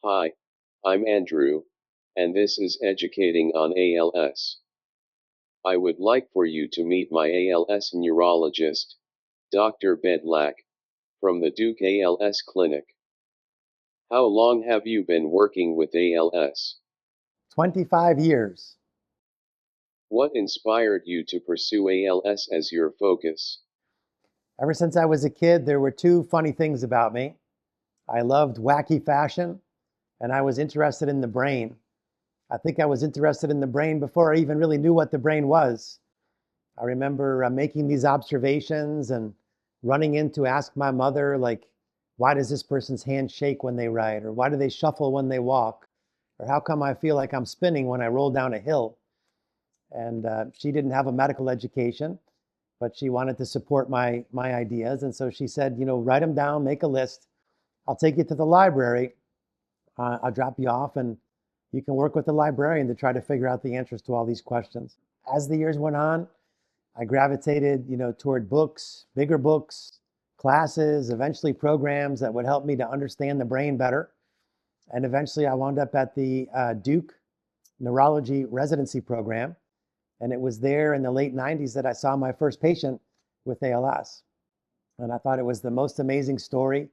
Hi, I'm Andrew, and this is Educating on ALS. I would like for you to meet my ALS neurologist, Dr. Bedlack, from the Duke ALS Clinic. How long have you been working with ALS? 25 years. What inspired you to pursue ALS as your focus? Ever since I was a kid, there were two funny things about me. I loved wacky fashion, and I was interested in the brain. I think I was interested in the brain before I even really knew what the brain was. I remember making these observations and running in to ask my mother, like, why does this person's hand shake when they write? Or why do they shuffle when they walk? Or how come I feel like I'm spinning when I roll down a hill? And she didn't have a medical education, but she wanted to support my ideas. And so she said, write them down, make a list. I'll take you to the library. I'll drop you off, and you can work with the librarian to try to figure out the answers to all these questions. As the years went on, I gravitated, toward books, bigger books, classes, eventually programs that would help me to understand the brain better. And eventually I wound up at the Duke Neurology Residency Program. And it was there in the late 90s that I saw my first patient with ALS. And I thought it was the most amazing story,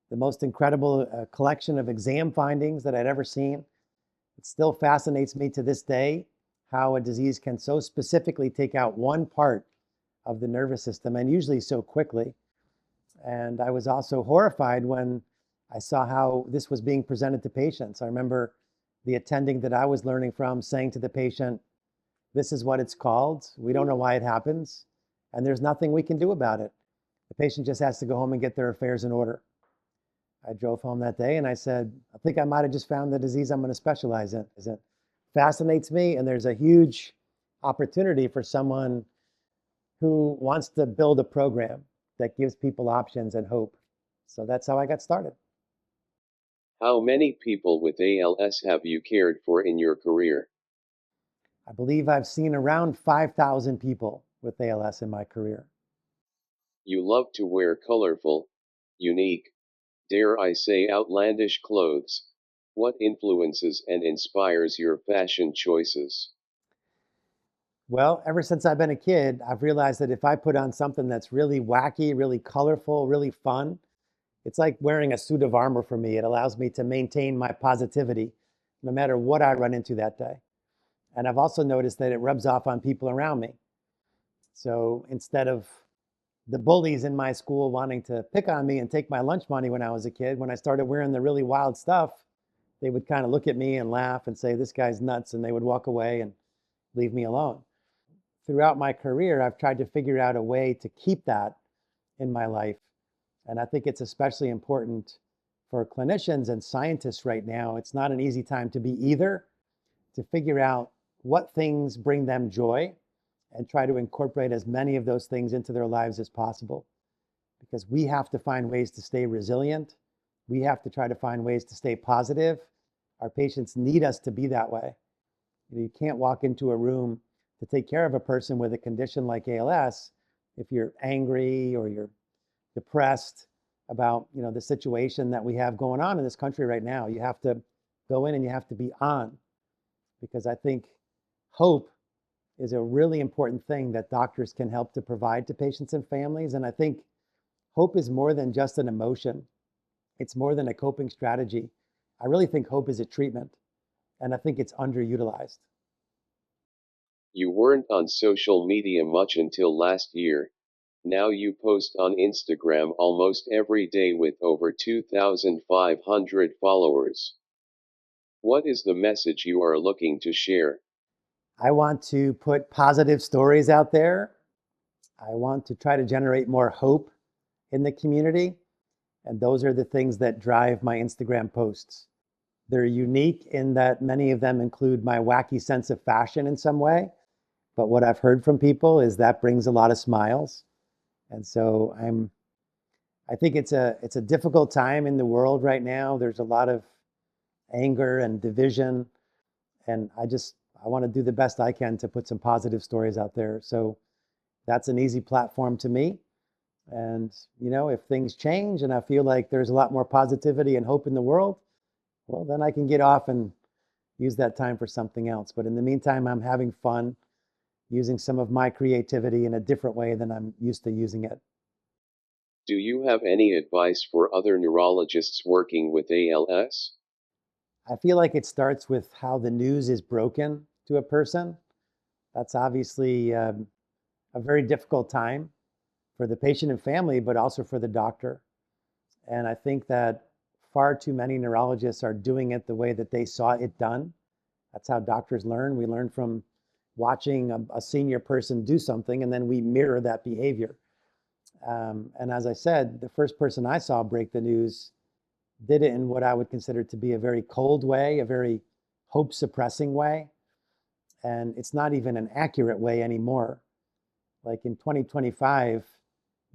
the most incredible collection of exam findings that I'd ever seen. It still fascinates me to this day how a disease can so specifically take out one part of the nervous system, and usually so quickly. And I was also horrified when I saw how this was being presented to patients. I remember the attending that I was learning from saying to the patient, this is what it's called. We don't know why it happens, and there's nothing we can do about it. The patient just has to go home and get their affairs in order. I drove home that day and I said, I think I might have just found the disease I'm going to specialize in. It fascinates me, and there's a huge opportunity for someone who wants to build a program that gives people options and hope. So that's how I got started. How many people with ALS have you cared for in your career? I believe I've seen around 5,000 people with ALS in my career. You love to wear colorful, unique, dare I say outlandish clothes. What influences and inspires your fashion choices? Well, ever since I've been a kid, I've realized that if I put on something that's really wacky, really colorful, really fun, it's like wearing a suit of armor for me. It allows me to maintain my positivity no matter what I run into that day. And I've also noticed that it rubs off on people around me. So instead of the bullies in my school wanting to pick on me and take my lunch money when I was a kid, when I started wearing the really wild stuff, they would kind of look at me and laugh and say, this guy's nuts, and they would walk away and leave me alone. Throughout my career, I've tried to figure out a way to keep that in my life. And I think it's especially important for clinicians and scientists right now. It's not an easy time to be either, to figure out what things bring them joy and try to incorporate as many of those things into their lives as possible. Because we have to find ways to stay resilient. We have to try to find ways to stay positive. Our patients need us to be that way. You can't walk into a room to take care of a person with a condition like ALS if you're angry or you're depressed about the situation that we have going on in this country right now. You have to go in and you have to be on, because I think hope is a really important thing that doctors can help to provide to patients and families. And I think hope is more than just an emotion. It's more than a coping strategy. I really think hope is a treatment, and I think it's underutilized. You weren't on social media much until last year. Now you post on Instagram almost every day with over 2,500 followers. What is the message you are looking to share? I want to put positive stories out there. I want to try to generate more hope in the community. And those are the things that drive my Instagram posts. They're unique in that many of them include my wacky sense of fashion in some way. But what I've heard from people is that brings a lot of smiles. And so I think it's a difficult time in the world right now. There's a lot of anger and division. And I want to do the best I can to put some positive stories out there. So that's an easy platform to me. And, if things change and I feel like there's a lot more positivity and hope in the world, Well, then I can get off and use that time for something else. But in the meantime, I'm having fun using some of my creativity in a different way than I'm used to using it. Do you have any advice for other neurologists working with ALS? I feel like it starts with how the news is broken to a person. That's obviously a very difficult time for the patient and family, but also for the doctor. And I think that far too many neurologists are doing it the way that they saw it done. That's how doctors learn. We learn from watching a senior person do something, and then we mirror that behavior. And as I said, the first person I saw break the news did it in what I would consider to be a very cold way, a very hope suppressing way. And it's not even an accurate way anymore. Like in 2025,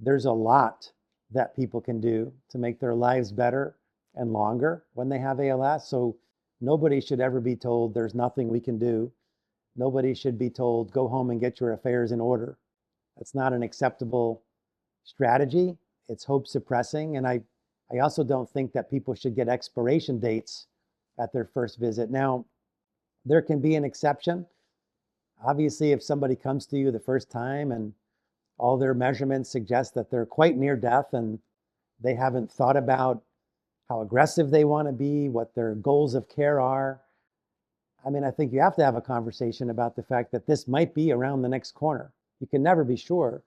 there's a lot that people can do to make their lives better and longer when they have ALS. So nobody should ever be told there's nothing we can do. Nobody should be told go home and get your affairs in order. That's not an acceptable strategy. It's hope suppressing. And I also don't think that people should get expiration dates at their first visit. Now, there can be an exception. Obviously, if somebody comes to you the first time and all their measurements suggest that they're quite near death and they haven't thought about how aggressive they want to be, what their goals of care are. I mean, I think you have to have a conversation about the fact that this might be around the next corner. You can never be sure,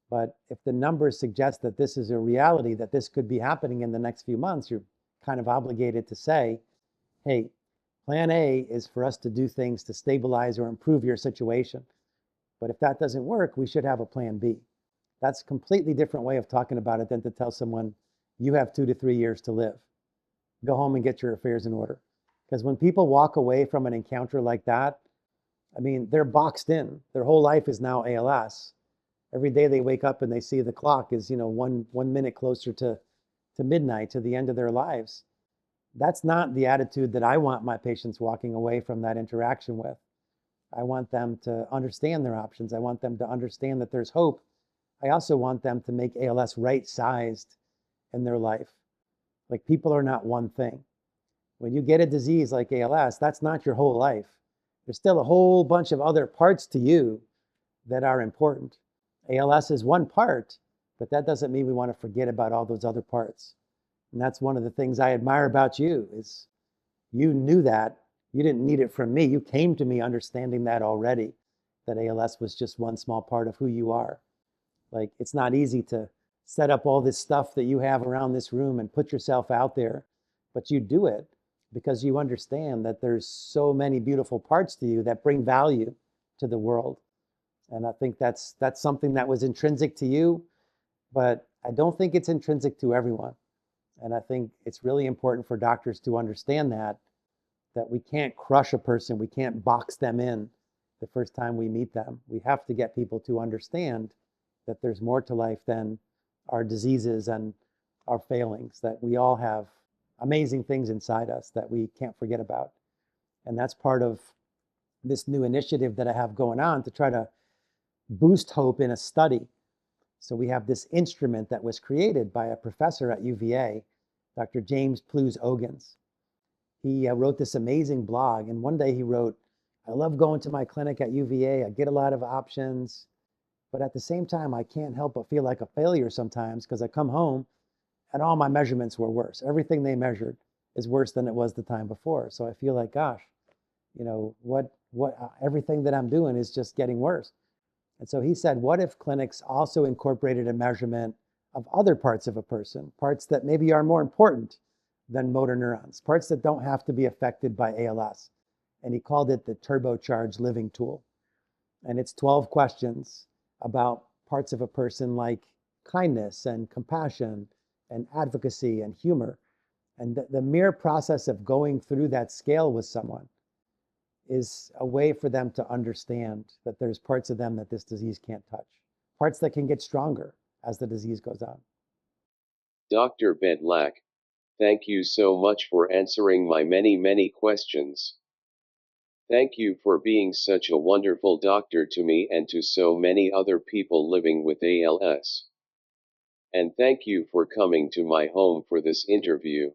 but if the numbers suggest that this is a reality, that this could be happening in the next few months, you're kind of obligated to say, hey, plan A is for us to do things to stabilize or improve your situation. But if that doesn't work, we should have a plan B. That's a completely different way of talking about it than to tell someone you have 2 to 3 years to live. Go home and get your affairs in order. Because when people walk away from an encounter like that, I mean, they're boxed in. Their whole life is now ALS. Every day they wake up and they see the clock is, one minute closer to midnight, to the end of their lives. That's not the attitude that I want my patients walking away from that interaction with. I want them to understand their options. I want them to understand that there's hope. I also want them to make ALS right-sized in their life. Like, people are not one thing. When you get a disease like ALS, that's not your whole life. There's still a whole bunch of other parts to you that are important. ALS is one part, but that doesn't mean we want to forget about all those other parts. And that's one of the things I admire about you is you knew that. You didn't need it from me. You came to me understanding that already, that ALS was just one small part of who you are. Like, it's not easy to set up all this stuff that you have around this room and put yourself out there, but you do it because you understand that there's so many beautiful parts to you that bring value to the world. And I think that's something that was intrinsic to you, but I don't think it's intrinsic to everyone. And I think it's really important for doctors to understand that we can't crush a person, we can't box them in the first time we meet them. We have to get people to understand that there's more to life than our diseases and our failings, that we all have amazing things inside us that we can't forget about. And that's part of this new initiative that I have going on to try to boost hope in a study. So we have this instrument that was created by a professor at UVA, Dr. James Plews-Ogans. He wrote this amazing blog, and one day he wrote, I love going to my clinic at UVA. I get a lot of options, but at the same time, I can't help but feel like a failure sometimes because I come home and all my measurements were worse. Everything they measured is worse than it was the time before. So I feel like, gosh, everything that I'm doing is just getting worse. And so he said, what if clinics also incorporated a measurement of other parts of a person, parts that maybe are more important than motor neurons, parts that don't have to be affected by ALS? And he called it the Turbocharged Living Tool. And it's 12 questions about parts of a person like kindness and compassion and advocacy and humor. And the mere process of going through that scale with someone is a way for them to understand that there's parts of them that this disease can't touch, parts that can get stronger as the disease goes on. Dr. Bedlack, thank you so much for answering my many questions. Thank you for being such a wonderful doctor to me and to so many other people living with ALS. And thank you for coming to my home for this interview.